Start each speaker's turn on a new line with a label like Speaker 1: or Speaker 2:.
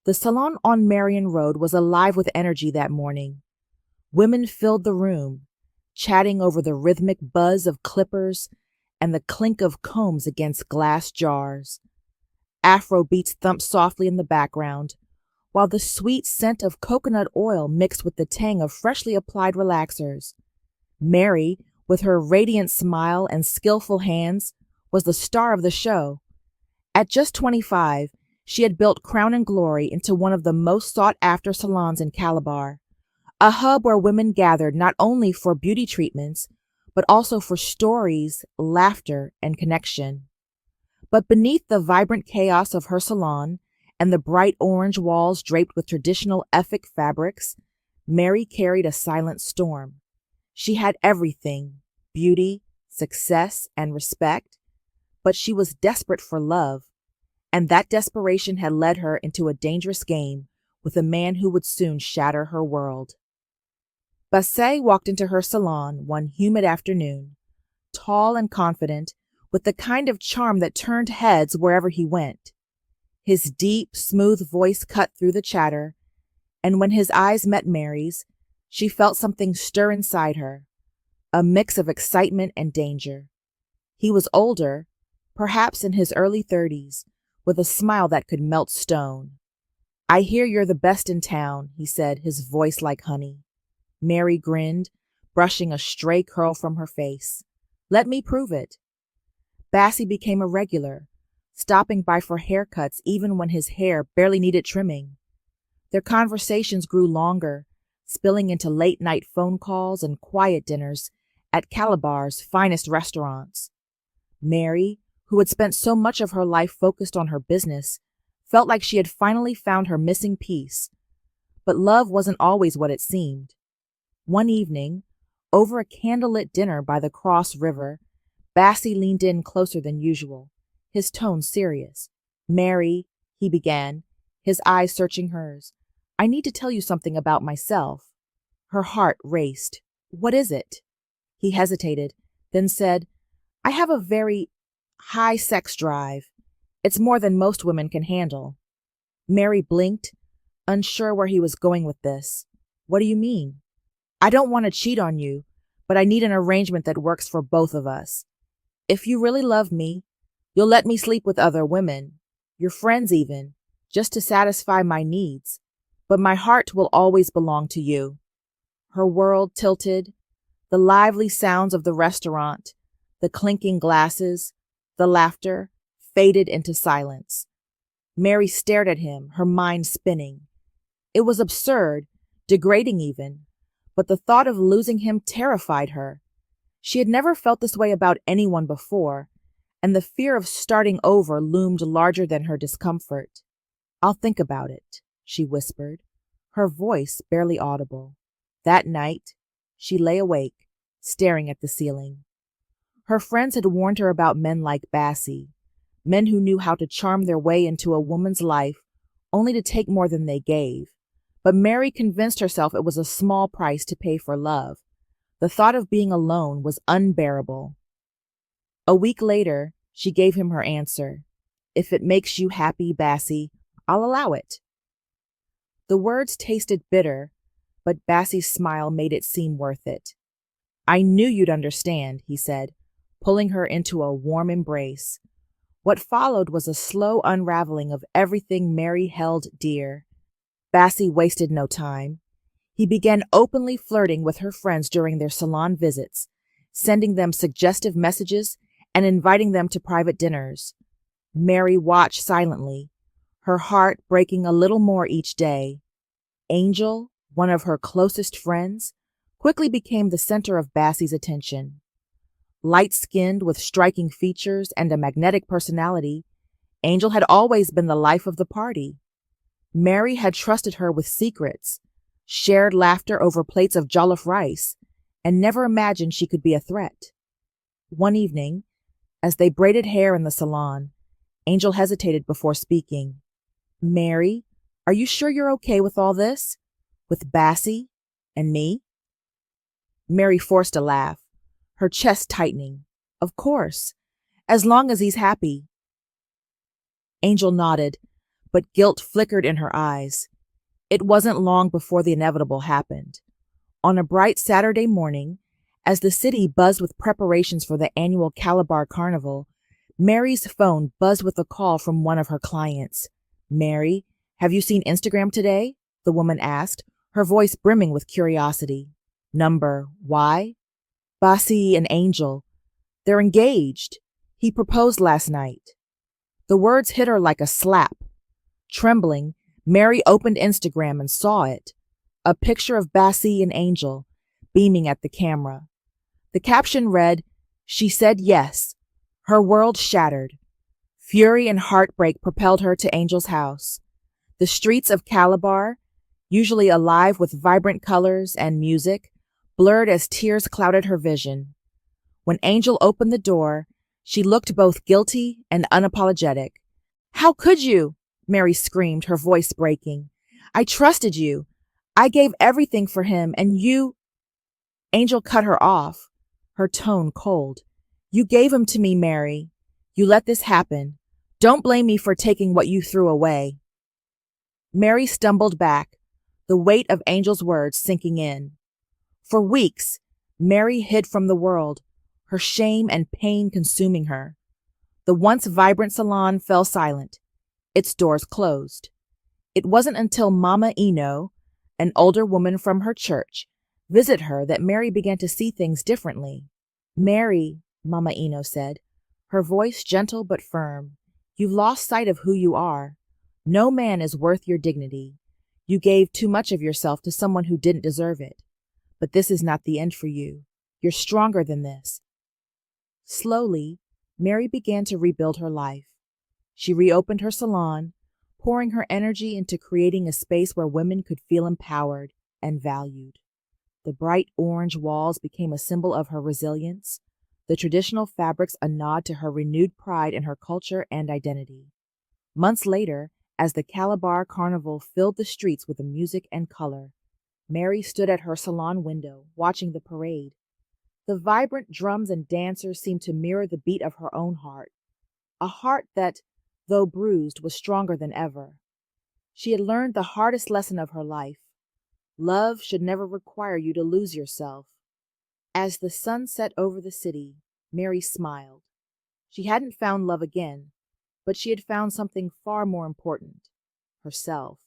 Speaker 1: The salon on Marion Road was alive with energy that morning. Women filled the room, chatting over the rhythmic buzz of clippers and the clink of combs against glass jars. Afro beats thumped softly in the background, while the sweet scent of coconut oil mixed with the tang of freshly applied relaxers. Mary, with her radiant smile and skillful hands, was the star of the show. At just 25, she had built Crown and Glory into one of the most sought-after salons in Calabar, a hub where women gathered not only for beauty treatments, but also for stories, laughter, and connection. But beneath the vibrant chaos of her salon and the bright orange walls draped with traditional Effic fabrics, Mary carried a silent storm. She had everything, beauty, success, and respect, but she was desperate for love, and that desperation had led her into a dangerous game with a man who would soon shatter her world. Basset walked into her salon one humid afternoon, tall and confident, with the kind of charm that turned heads wherever he went. His deep, smooth voice cut through the chatter, and when his eyes met Mary's, she felt something stir inside her, a mix of excitement and danger. He was older, perhaps in his early 30s, with a smile that could melt stone. "I hear you're the best in town," he said, his voice like honey. Mary grinned, brushing a stray curl from her face. "Let me prove it." Bassie became a regular, stopping by for haircuts even when his hair barely needed trimming. Their conversations grew longer, spilling into late-night phone calls and quiet dinners at Calabar's finest restaurants. Mary, who had spent so much of her life focused on her business, felt like she had finally found her missing piece. But love wasn't always what it seemed. One evening, over a candlelit dinner by the Cross River, Bassie leaned in closer than usual, his tone serious. "Mary," he began, his eyes searching hers, "I need to tell you something about myself." Her heart raced. "What is it?" He hesitated, then said, "I have a very high sex drive. It's more than most women can handle." Mary blinked, unsure where he was going with this. "What do you mean?" "I don't want to cheat on you, but I need an arrangement that works for both of us. If you really love me, you'll let me sleep with other women, your friends even, just to satisfy my needs, but my heart will always belong to you." Her world tilted. The lively sounds of the restaurant, the clinking glasses, the laughter, faded into silence. Mary stared at him, her mind spinning. It was absurd, degrading even, but the thought of losing him terrified her. She had never felt this way about anyone before, and the fear of starting over loomed larger than her discomfort. "I'll think about it," she whispered, her voice barely audible. That night, she lay awake, staring at the ceiling. Her friends had warned her about men like Bassie, men who knew how to charm their way into a woman's life only to take more than they gave. But Mary convinced herself it was a small price to pay for love. The thought of being alone was unbearable. A week later, she gave him her answer. "If it makes you happy, Bassie, I'll allow it." The words tasted bitter, but Bassie's smile made it seem worth it. "I knew you'd understand," he said, pulling her into a warm embrace. What followed was a slow unraveling of everything Mary held dear. Bassie wasted no time. He began openly flirting with her friends during their salon visits, sending them suggestive messages and inviting them to private dinners. Mary watched silently, her heart breaking a little more each day. Angel, one of her closest friends, quickly became the center of Bassie's attention. Light-skinned with striking features and a magnetic personality, Angel had always been the life of the party. Mary had trusted her with secrets, shared laughter over plates of jollof rice, and never imagined she could be a threat. One evening, as they braided hair in the salon, Angel hesitated before speaking. "Mary, are you sure you're okay with all this? With Bassie and me?" Mary forced a laugh, her chest tightening. "Of course, as long as he's happy." Angel nodded, but guilt flickered in her eyes. It wasn't long before the inevitable happened. On a bright Saturday morning, as the city buzzed with preparations for the annual Calabar Carnival, Mary's phone buzzed with a call from one of her clients. "Mary, have you seen Instagram today?" the woman asked, her voice brimming with curiosity. "Number, why?" "Basi and Angel. They're engaged. He proposed last night." The words hit her like a slap. Trembling, Mary opened Instagram and saw it. A picture of Basi and Angel, beaming at the camera. The caption read, "She said yes." Her world shattered. Fury and heartbreak propelled her to Angel's house. The streets of Calabar, usually alive with vibrant colors and music, blurred as tears clouded her vision. When Angel opened the door, she looked both guilty and unapologetic. "How could you?" Mary screamed, her voice breaking. "I trusted you. I gave everything for him, and you—" Angel cut her off, her tone cold. "You gave him to me, Mary. You let this happen. Don't blame me for taking what you threw away." Mary stumbled back, the weight of Angel's words sinking in. For weeks, Mary hid from the world, her shame and pain consuming her. The once vibrant salon fell silent, its doors closed. It wasn't until Mama Eno, an older woman from her church, visited her that Mary began to see things differently. "Mary," Mama Eno said, her voice gentle but firm, "you've lost sight of who you are. No man is worth your dignity. You gave too much of yourself to someone who didn't deserve it. But this is not the end for you. You're stronger than this." Slowly, Mary began to rebuild her life. She reopened her salon, pouring her energy into creating a space where women could feel empowered and valued. The bright orange walls became a symbol of her resilience, the traditional fabrics a nod to her renewed pride in her culture and identity. Months later, as the Calabar Carnival filled the streets with music and color, Mary stood at her salon window, watching the parade. The vibrant drums and dancers seemed to mirror the beat of her own heart, a heart that, though bruised, was stronger than ever. She had learned the hardest lesson of her life. Love should never require you to lose yourself. As the sun set over the city, Mary smiled. She hadn't found love again, but she had found something far more important, herself.